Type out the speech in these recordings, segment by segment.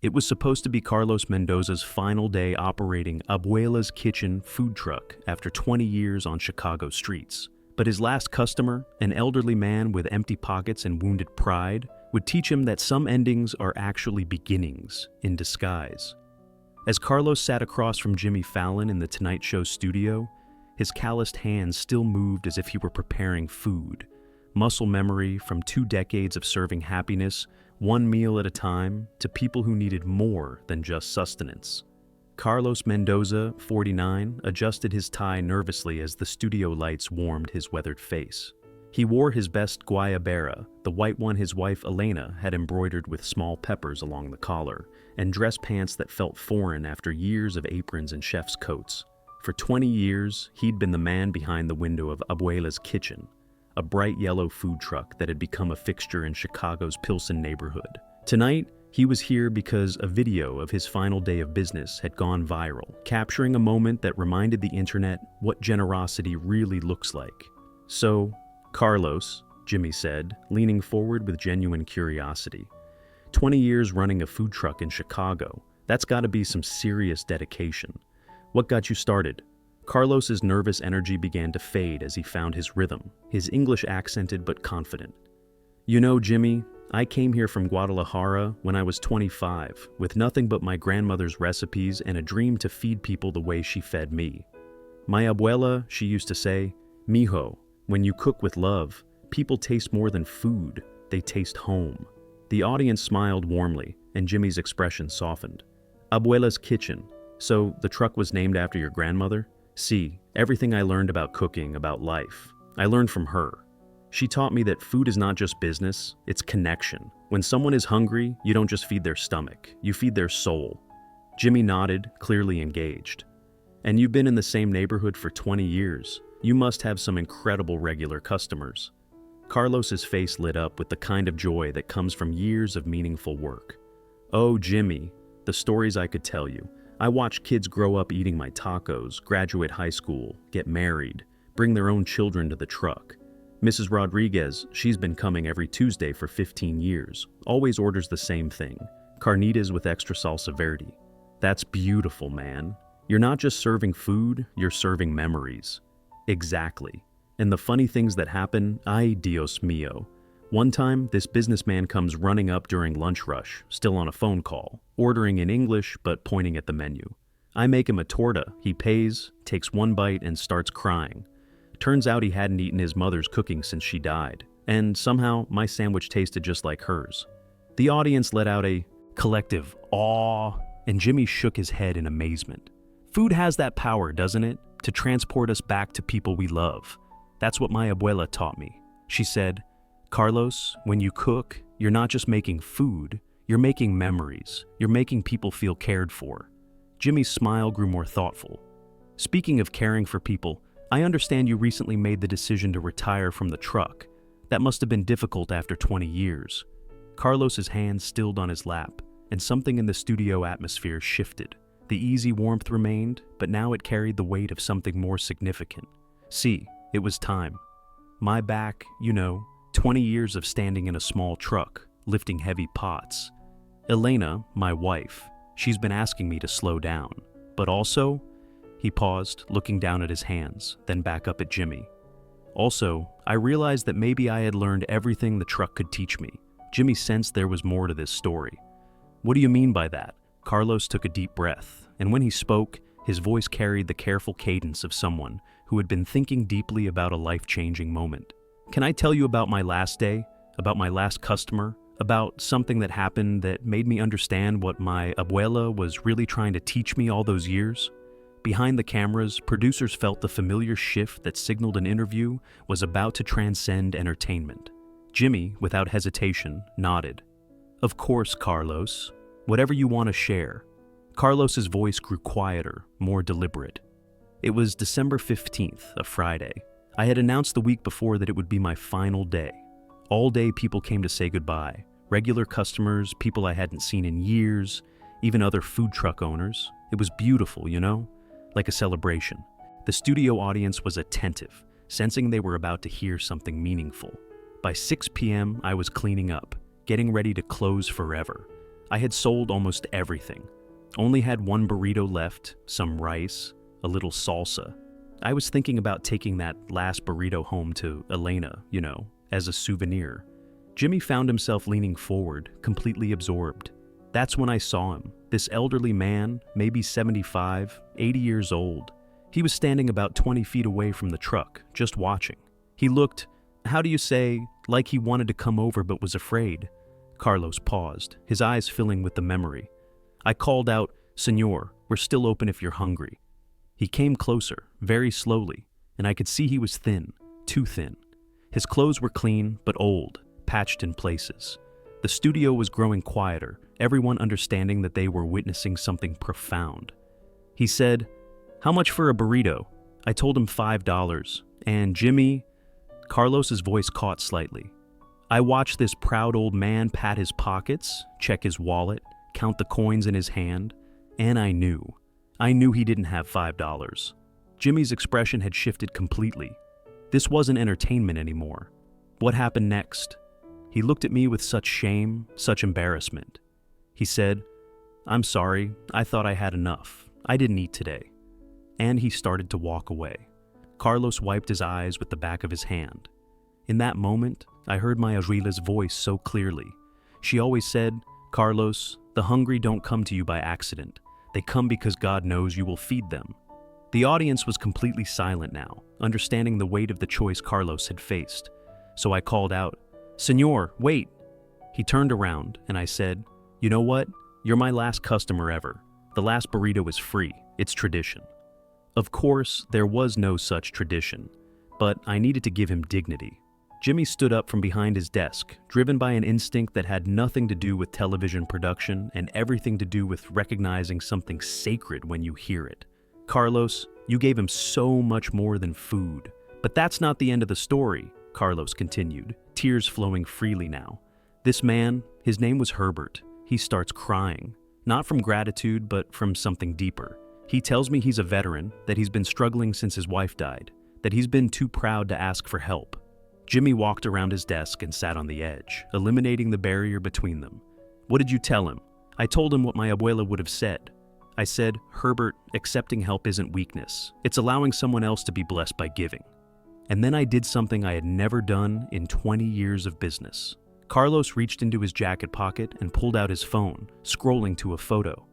It was supposed to be Carlos Mendoza's final day operating Abuela's Kitchen food truck after 20 years on Chicago streets. But his last customer, an elderly man with empty pockets and wounded pride, would teach him that some endings are actually beginnings in disguise. As Carlos sat across from Jimmy Fallon in the Tonight Show studio, his calloused hands still moved as if he were preparing food. Muscle memory from 2 decades of serving happiness, one meal at a time, to people who needed more than just sustenance. Carlos Mendoza, 49, adjusted his tie nervously as the studio lights warmed his weathered face. He wore his best guayabera, the white one his wife Elena had embroidered with small peppers along the collar, and dress pants that felt foreign after years of aprons and chef's coats. For 20 years, he'd been the man behind the window of Abuela's Kitchen, a bright yellow food truck that had become a fixture in Chicago's Pilsen neighborhood. Tonight, he was here because a video of his final day of business had gone viral, capturing a moment that reminded the internet what generosity really looks like. "So, Carlos," Jimmy said, leaning forward with genuine curiosity. 20 years running a food truck in Chicago, that's gotta be some serious dedication. What got you started? Carlos's nervous energy began to fade as he found his rhythm, his English accented but confident. "You know, Jimmy, I came here from Guadalajara when I was 25, with nothing but my grandmother's recipes and a dream to feed people the way she fed me. My abuela, she used to say, 'Mijo, when you cook with love, people taste more than food, they taste home.'" The audience smiled warmly, and Jimmy's expression softened. "Abuela's Kitchen. So the truck was named after your grandmother?" "See, everything I learned about cooking, about life, I learned from her. She taught me that food is not just business, it's connection. When someone is hungry, you don't just feed their stomach, you feed their soul." Jimmy nodded, clearly engaged. "And you've been in the same neighborhood for 20 years. You must have some incredible regular customers." Carlos's face lit up with the kind of joy that comes from years of meaningful work. "Oh, Jimmy, the stories I could tell you. I watched kids grow up eating my tacos, graduate high school, get married, bring their own children to the truck. Mrs. Rodriguez, she's been coming every Tuesday for 15 years, always orders the same thing, carnitas with extra salsa verde. That's beautiful, man. You're not just serving food, you're serving memories." "Exactly. And the funny things that happen, ay Dios mío. One time, this businessman comes running up during lunch rush, still on a phone call, ordering in English but pointing at the menu. I make him a torta, he pays, takes one bite and starts crying. Turns out he hadn't eaten his mother's cooking since she died, and somehow my sandwich tasted just like hers." The audience let out a collective awe, and Jimmy shook his head in amazement. Food has that power, doesn't it? To transport us back to people we love. That's what my abuela taught me. She said, "Carlos, when you cook, you're not just making food, you're making memories. You're making people feel cared for." Jimmy's smile grew more thoughtful. "Speaking of caring for people, I understand you recently made the decision to retire from the truck. That must have been difficult after 20 years. Carlos's hands stilled on his lap, and something in the studio atmosphere shifted. The easy warmth remained, but now it carried the weight of something more significant. "See, it was time. My back, 20 years of standing in a small truck, lifting heavy pots. Elena, my wife, she's been asking me to slow down. But also," he paused, looking down at his hands, then back up at Jimmy. "Also, I realized that maybe I had learned everything the truck could teach me." Jimmy sensed there was more to this story. "What do you mean by that?" Carlos took a deep breath, and when he spoke, his voice carried the careful cadence of someone who had been thinking deeply about a life-changing moment. "Can I tell you about my last day? About my last customer? About something that happened that made me understand what my abuela was really trying to teach me all those years?" Behind the cameras, producers felt the familiar shift that signaled an interview was about to transcend entertainment. Jimmy, without hesitation, nodded. "Of course, Carlos. Whatever you want to share." Carlos's voice grew quieter, more deliberate. "It was December 15th, a Friday. I had announced the week before that it would be my final day. All day people came to say goodbye. Regular customers, people I hadn't seen in years, even other food truck owners. It was beautiful, like a celebration. The studio audience was attentive, sensing they were about to hear something meaningful. By 6 p.m., I was cleaning up, getting ready to close forever. I had sold almost everything. Only had one burrito left, some rice, a little salsa. I was thinking about taking that last burrito home to Elena, as a souvenir. Jimmy found himself leaning forward, completely absorbed. That's when I saw him, this elderly man, maybe 75, 80 years old. He was standing about 20 feet away from the truck, just watching. He looked, how do you say, like he wanted to come over but was afraid. Carlos paused, his eyes filling with the memory. I called out, "Senor, we're still open if you're hungry." He came closer, very slowly, and I could see he was thin, too thin. His clothes were clean, but old, patched in places. The studio was growing quieter, everyone understanding that they were witnessing something profound. He said, "How much for a burrito?" I told him $5, and Jimmy... Carlos's voice caught slightly. I watched this proud old man pat his pockets, check his wallet, count the coins in his hand, and I knew he didn't have $5. Jimmy's expression had shifted completely. This wasn't entertainment anymore. What happened next? He looked at me with such shame, such embarrassment. He said, "I'm sorry, I thought I had enough. I didn't eat today." And he started to walk away. Carlos wiped his eyes with the back of his hand. In that moment, I heard my abuela's voice so clearly. She always said, "Carlos, the hungry don't come to you by accident. They come because God knows you will feed them." The audience was completely silent now, understanding the weight of the choice Carlos had faced. So I called out, "Senor, wait." He turned around and I said, "You know what? You're my last customer ever. The last burrito is free. It's tradition." Of course, there was no such tradition, but I needed to give him dignity. Jimmy stood up from behind his desk, driven by an instinct that had nothing to do with television production and everything to do with recognizing something sacred when you hear it. "Carlos, you gave him so much more than food. But that's not the end of the story," Carlos continued, tears flowing freely now. "This man, his name was Herbert. He starts crying, not from gratitude, but from something deeper. He tells me he's a veteran, that he's been struggling since his wife died, that he's been too proud to ask for help." Jimmy walked around his desk and sat on the edge, eliminating the barrier between them. "What did you tell him?" I told him what my abuela would have said. I said, "Herbert, accepting help isn't weakness. It's allowing someone else to be blessed by giving." And then I did something I had never done in 20 years of business. Carlos reached into his jacket pocket and pulled out his phone, scrolling to a photo.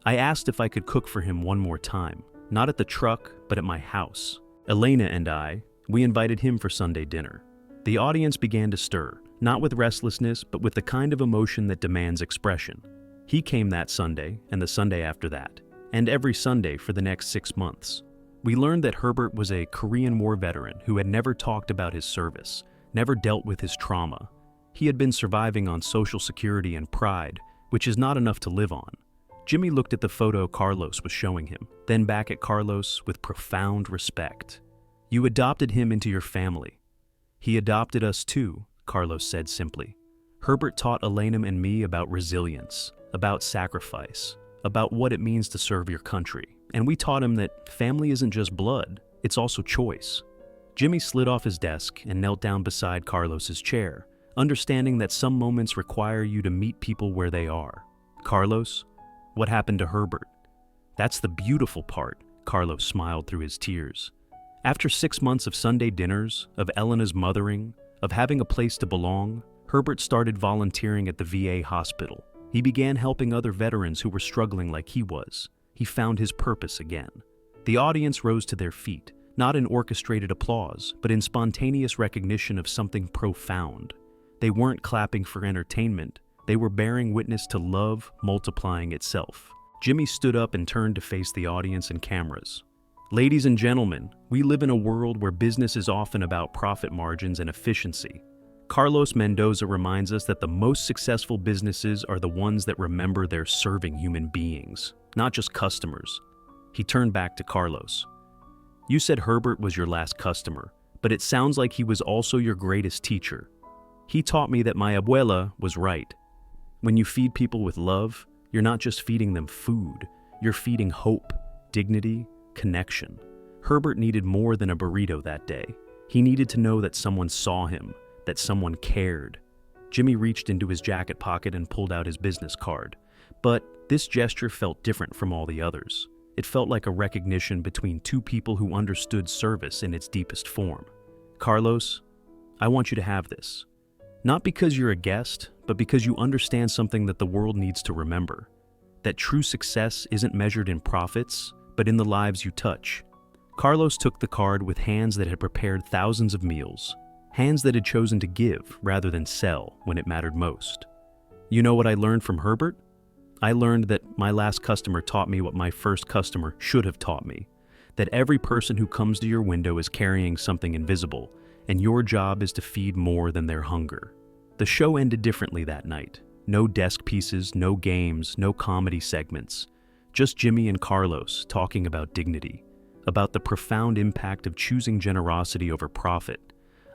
I asked if I could cook for him one more time, not at the truck, but at my house. Elena and we invited him for Sunday dinner. The audience began to stir, not with restlessness, but with the kind of emotion that demands expression. He came that Sunday, and the Sunday after that, and every Sunday for the next 6 months. We learned that Herbert was a Korean War veteran who had never talked about his service, never dealt with his trauma. He had been surviving on Social Security and pride, which is not enough to live on. Jimmy looked at the photo Carlos was showing him, then back at Carlos with profound respect. "You adopted him into your family." "He adopted us too," Carlos said simply. "Herbert taught Elena and me about resilience, about sacrifice, about what it means to serve your country. And we taught him that family isn't just blood, it's also choice." Jimmy slid off his desk and knelt down beside Carlos's chair, understanding that some moments require you to meet people where they are. "Carlos, what happened to Herbert?" "That's the beautiful part," Carlos smiled through his tears. "After 6 months of Sunday dinners, of Elena's mothering, of having a place to belong, Herbert started volunteering at the VA hospital. He began helping other veterans who were struggling like he was. He found his purpose again." The audience rose to their feet, not in orchestrated applause, but in spontaneous recognition of something profound. They weren't clapping for entertainment. They were bearing witness to love multiplying itself. Jimmy stood up and turned to face the audience and cameras. "Ladies and gentlemen, we live in a world where business is often about profit margins and efficiency. Carlos Mendoza reminds us that the most successful businesses are the ones that remember they're serving human beings, not just customers." He turned back to Carlos. "You said Herbert was your last customer, but it sounds like he was also your greatest teacher. He taught me that my abuela was right. When you feed people with love, you're not just feeding them food, you're feeding hope, dignity, connection." Herbert needed more than a burrito that day. He needed to know that someone saw him, that someone cared. Jimmy reached into his jacket pocket and pulled out his business card. But this gesture felt different from all the others. It felt like a recognition between two people who understood service in its deepest form. Carlos, I want you to have this. Not because you're a guest, but because you understand something that the world needs to remember. That true success isn't measured in profits, but in the lives you touch. Carlos took the card with hands that had prepared thousands of meals, hands that had chosen to give rather than sell when it mattered most. You know what I learned from Herbert? I learned that my last customer taught me what my first customer should have taught me. That every person who comes to your window is carrying something invisible, and your job is to feed more than their hunger. The show ended differently that night. No desk pieces, no games, no comedy segments. Just Jimmy and Carlos talking about dignity, about the profound impact of choosing generosity over profit,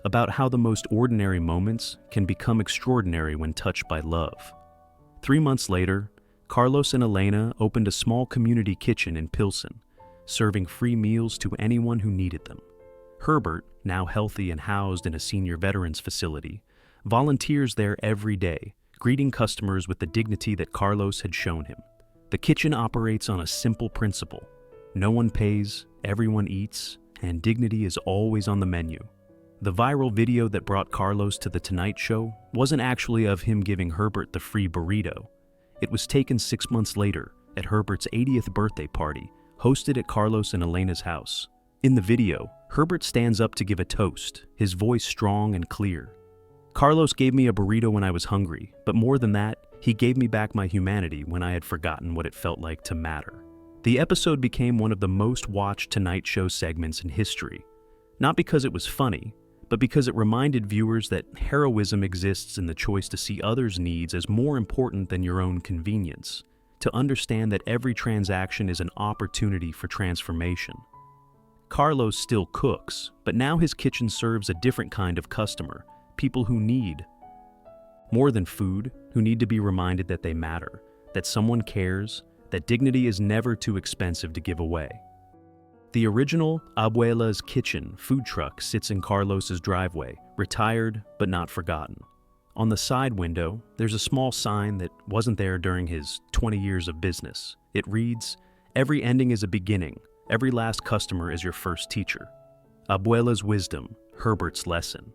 about how the most ordinary moments can become extraordinary when touched by love. 3 months later, Carlos and Elena opened a small community kitchen in Pilsen, serving free meals to anyone who needed them. Herbert, now healthy and housed in a senior veterans facility, volunteers there every day, greeting customers with the dignity that Carlos had shown him. The kitchen operates on a simple principle. No one pays, everyone eats, and dignity is always on the menu. The viral video that brought Carlos to The Tonight Show wasn't actually of him giving Herbert the free burrito. It was taken 6 months later at Herbert's 80th birthday party, hosted at Carlos and Elena's house. In the video, Herbert stands up to give a toast, his voice strong and clear. Carlos gave me a burrito when I was hungry, but more than that, he gave me back my humanity when I had forgotten what it felt like to matter. The episode became one of the most watched Tonight Show segments in history. Not because it was funny, but because it reminded viewers that heroism exists in the choice to see others' needs as more important than your own convenience, to understand that every transaction is an opportunity for transformation. Carlos still cooks, but now his kitchen serves a different kind of customer, people who need more than food, who need to be reminded that they matter, that someone cares, that dignity is never too expensive to give away. The original Abuela's Kitchen food truck sits in Carlos's driveway, retired but not forgotten. On the side window, there's a small sign that wasn't there during his 20 years of business. It reads, "Every ending is a beginning. Every last customer is your first teacher." Abuela's wisdom, Herbert's lesson.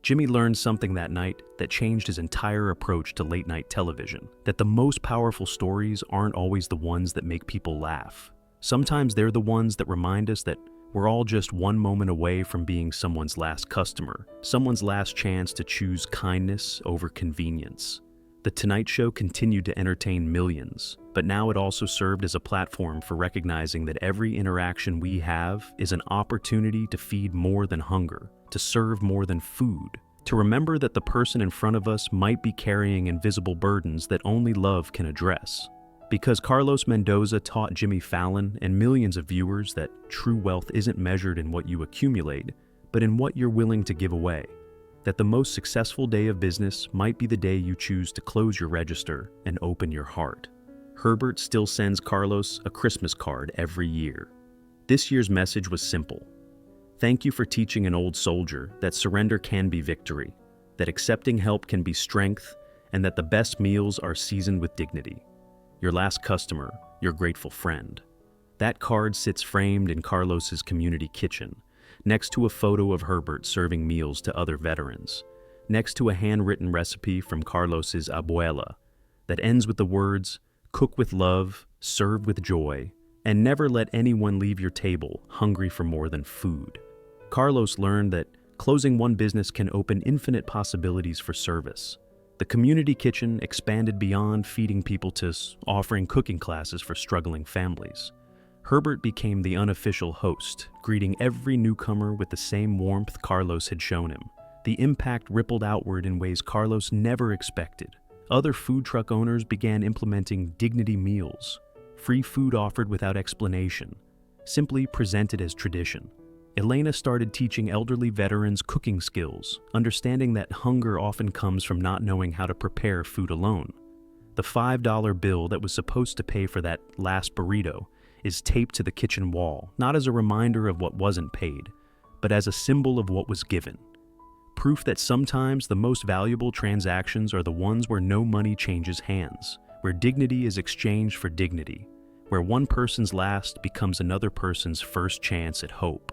Jimmy learned something that night that changed his entire approach to late-night television, that the most powerful stories aren't always the ones that make people laugh. Sometimes they're the ones that remind us that we're all just one moment away from being someone's last customer, someone's last chance to choose kindness over convenience. The Tonight Show continued to entertain millions, but now it also served as a platform for recognizing that every interaction we have is an opportunity to feed more than hunger, to serve more than food, to remember that the person in front of us might be carrying invisible burdens that only love can address. Because Carlos Mendoza taught Jimmy Fallon and millions of viewers that true wealth isn't measured in what you accumulate, but in what you're willing to give away. That the most successful day of business might be the day you choose to close your register and open your heart. Herbert still sends Carlos a Christmas card every year. This year's message was simple. Thank you for teaching an old soldier that surrender can be victory, that accepting help can be strength, and that the best meals are seasoned with dignity. Your last customer, your grateful friend. That card sits framed in Carlos's community kitchen, next to a photo of Herbert serving meals to other veterans, next to a handwritten recipe from Carlos's abuela that ends with the words, "Cook with love, serve with joy, and never let anyone leave your table hungry for more than food." Carlos learned that closing one business can open infinite possibilities for service. The community kitchen expanded beyond feeding people to offering cooking classes for struggling families. Herbert became the unofficial host, greeting every newcomer with the same warmth Carlos had shown him. The impact rippled outward in ways Carlos never expected. Other food truck owners began implementing dignity meals, free food offered without explanation, simply presented as tradition. Elena started teaching elderly veterans cooking skills, understanding that hunger often comes from not knowing how to prepare food alone. The $5 bill that was supposed to pay for that last burrito is taped to the kitchen wall, not as a reminder of what wasn't paid, but as a symbol of what was given. Proof that sometimes the most valuable transactions are the ones where no money changes hands, where dignity is exchanged for dignity, where one person's last becomes another person's first chance at hope.